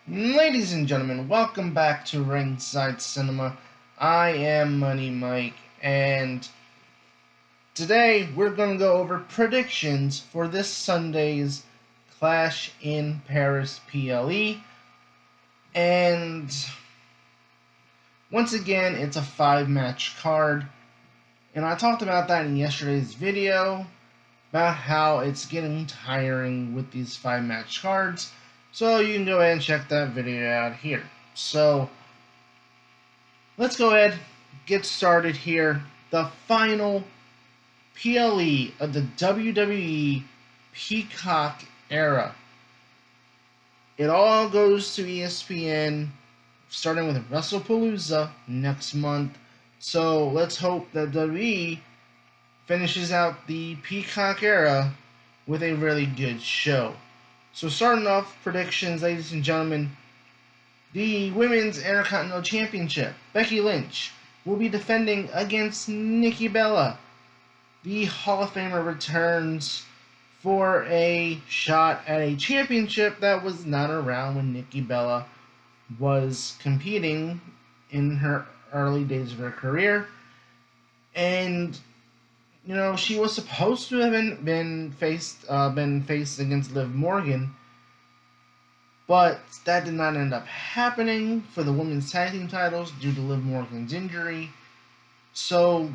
Ladies and gentlemen, welcome back to Ringside Cinema. I am Money Mike, and today we're going to go over predictions for this Sunday's Clash in Paris PLE. And once again, it's a 5-match card. And I talked about that in yesterday's video, about how it's getting tiring with these 5-match cards. So you can go ahead and check that video out here. So let's go ahead, get started here. The final PLE of the WWE Peacock era. It all goes to ESPN, starting with WrestlePalooza next month. So let's hope that WWE finishes out the Peacock era with a really good show. So starting off predictions, ladies and gentlemen, the Women's Intercontinental Championship, Becky Lynch will be defending against Nikki Bella. The Hall of Famer returns for a shot at a championship that was not around when Nikki Bella was competing in her early days of her career. And she was supposed to have been faced against Liv Morgan, but that did not end up happening for the women's tag team titles due to Liv Morgan's injury. So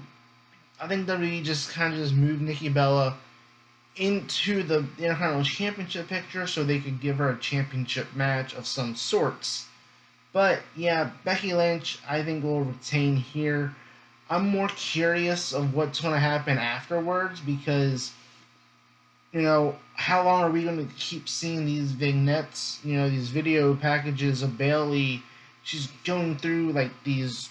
I think WWE just kind of moved Nikki Bella into the Intercontinental Championship picture so they could give her a championship match of some sorts. But yeah, Becky Lynch I think will retain here. I'm more curious of what's going to happen afterwards because, how long are we going to keep seeing these vignettes, these video packages of Bayley? She's going through she's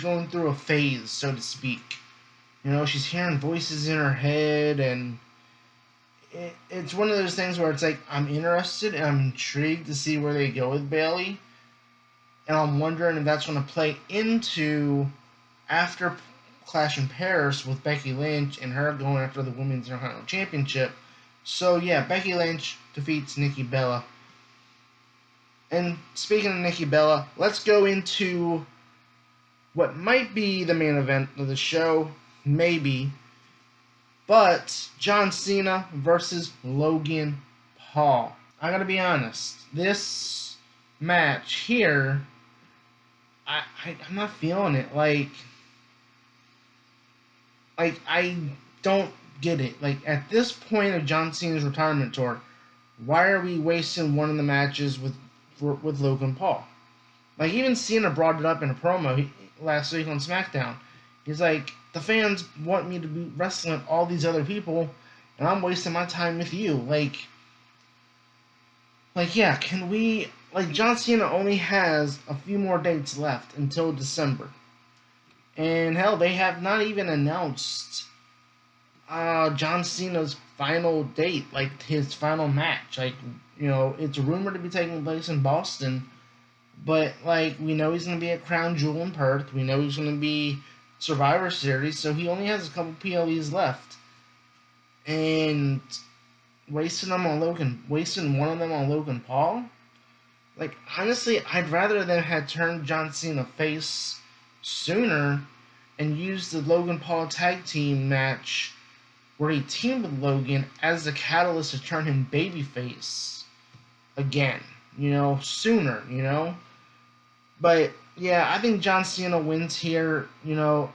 going through a phase, so to speak. She's hearing voices in her head, and it's one of those things where it's like, I'm interested and I'm intrigued to see where they go with Bayley. And I'm wondering if that's going to play into after Clash in Paris with Becky Lynch and her going after the Women's Intercontinental Championship. So yeah, Becky Lynch defeats Nikki Bella. And speaking of Nikki Bella, let's go into what might be the main event of the show. Maybe. But John Cena versus Logan Paul. I gotta be honest, this match here, I'm not feeling it. I don't get it. At this point of John Cena's retirement tour, why are we wasting one of the matches with Logan Paul? Even Cena brought it up in a promo last week on SmackDown. He's like, the fans want me to be wrestling all these other people, and I'm wasting my time with you. Yeah, can we... John Cena only has a few more dates left until December. And hell, they have not even announced John Cena's final date, his final match. It's rumored to be taking place in Boston, but we know he's going to be at Crown Jewel in Perth. We know he's going to be Survivor Series, so he only has a couple PLEs left. And wasting one of them on Logan Paul? Honestly, I'd rather them had turned John Cena face sooner and used the Logan Paul tag team match where he teamed with Logan as the catalyst to turn him babyface again, sooner, But yeah, I think John Cena wins here.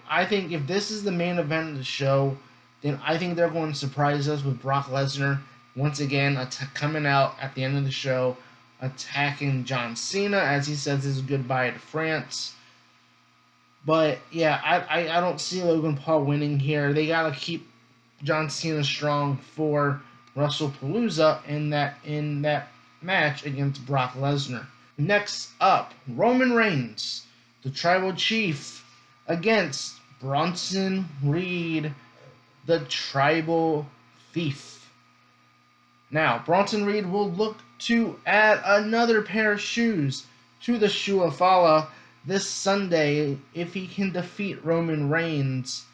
I think if this is the main event of the show, then I think they're going to surprise us with Brock Lesnar once again coming out at the end of the show, attacking John Cena as he says his goodbye to France. But yeah, I don't see Logan Paul winning here. They gotta keep John Cena strong for WrestlePalooza in that match against Brock Lesnar. Next up, Roman Reigns, the Tribal Chief, against Bronson Reed, the Tribal Thief. Now, Bronson Reed will look to add another pair of shoes to the Shoe of Fala this Sunday if he can defeat Roman Reigns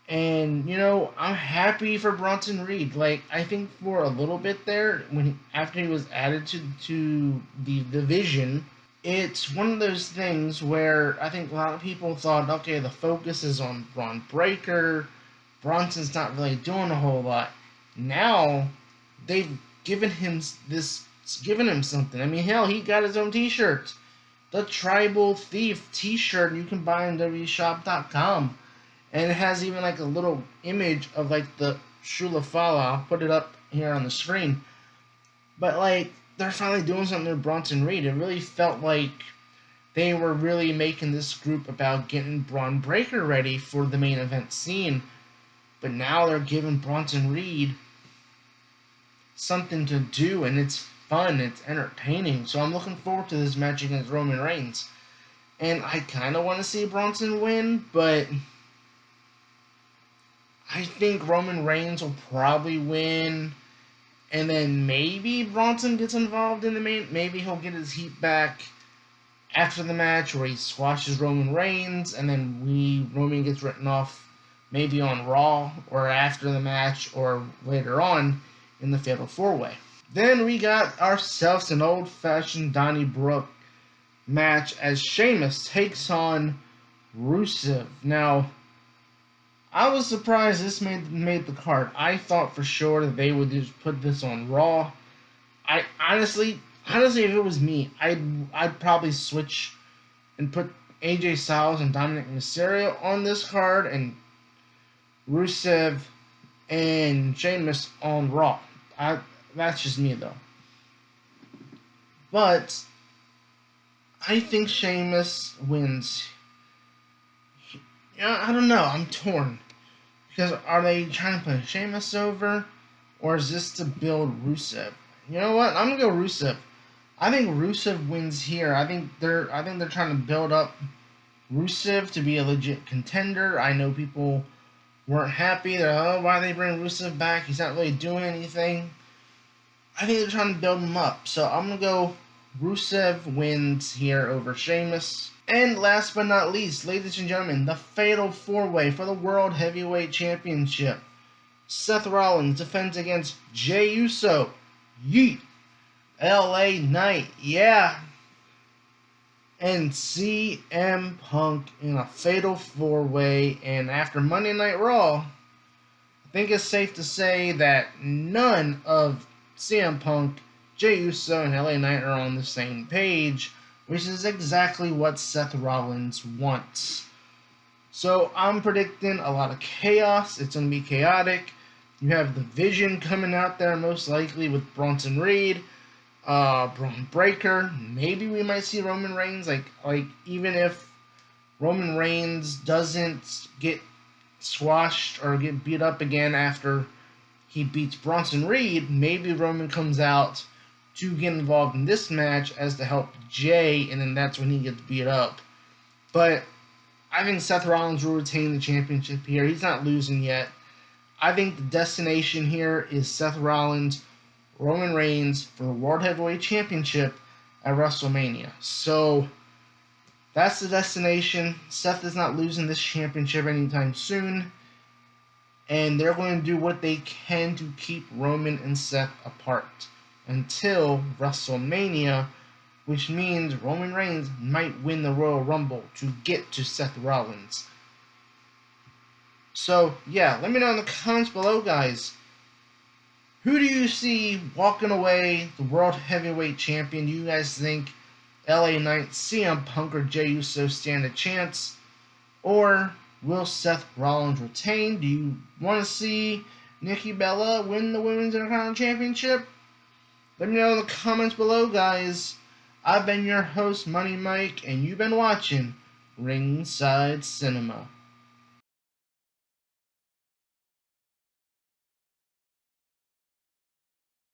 And you know, I'm happy for Bronson Reed. Like, I think for a little bit there, after he was added to the division, it's one of those things where I think a lot of people thought, okay, the focus is on Braun Breaker. Bronson's not really doing a whole lot. Now they've given him given him something. I mean, hell, he got his own T-shirt, the Tribal Thief T-shirt. You can buy on WShop.com, and it has even like a little image of like the Shula Fala. I'll put it up here on the screen. But like, they're finally doing something with Bronson Reed. It really felt like they were really making this group about getting Braun Breaker ready for the main event scene. But now they're giving Bronson Reed something to do, and it's fun, it's entertaining. So I'm looking forward to this match against Roman Reigns. And I kind of want to see Bronson win, but I think Roman Reigns will probably win. And then maybe Bronson gets involved in the main. Maybe he'll get his heat back after the match where he squashes Roman Reigns, and then Roman gets written off maybe on Raw or after the match or later on in the Fatal 4-Way. Then we got ourselves an old-fashioned Donnybrook match as Sheamus takes on Rusev. Now, I was surprised this made the card. I thought for sure that they would just put this on Raw. I honestly, if it was me, I'd probably switch and put AJ Styles and Dominic Mysterio on this card and Rusev and Sheamus on Raw. That's just me though. But I think Sheamus wins. I don't know. I'm torn. Because are they trying to put Sheamus over, or is this to build Rusev? You know what? I'm gonna go Rusev. I think Rusev wins here. I think they're trying to build up Rusev to be a legit contender. I know people weren't happy. They're why they bring Rusev back? He's not really doing anything. I think they're trying to build him up. So I'm gonna go Rusev wins here over Sheamus. And last but not least, ladies and gentlemen, the Fatal 4-Way for the World Heavyweight Championship. Seth Rollins defends against Jey Uso, Yeet, LA Knight, yeah, and CM Punk in a Fatal 4-Way. And after Monday Night Raw, I think it's safe to say that none of CM Punk, Jey Uso, and LA Knight are on the same page, which is exactly what Seth Rollins wants. So I'm predicting a lot of chaos. It's going to be chaotic. You have the Vision coming out there most likely with Bronson Reed, Braun Breaker. Maybe we might see Roman Reigns. Like even if Roman Reigns doesn't get squashed or get beat up again after he beats Bronson Reed, maybe Roman comes out to get involved in this match as to help Jey, and then that's when he gets beat up. But I think Seth Rollins will retain the championship here. He's not losing yet. I think the destination here is Seth Rollins, Roman Reigns for the World Heavyweight Championship at WrestleMania. So that's the destination. Seth is not losing this championship anytime soon. And they're going to do what they can to keep Roman and Seth apart until WrestleMania, which means Roman Reigns might win the Royal Rumble to get to Seth Rollins. So, yeah, let me know in the comments below, guys. Who do you see walking away the World Heavyweight Champion? Do you guys think LA Knight, CM Punk, or Jey Uso stand a chance? Or will Seth Rollins retain? Do you want to see Nikki Bella win the Women's Intercontinental Championship? Let me know in the comments below, guys. I've been your host, Money Mike, and you've been watching Ringside Cinema.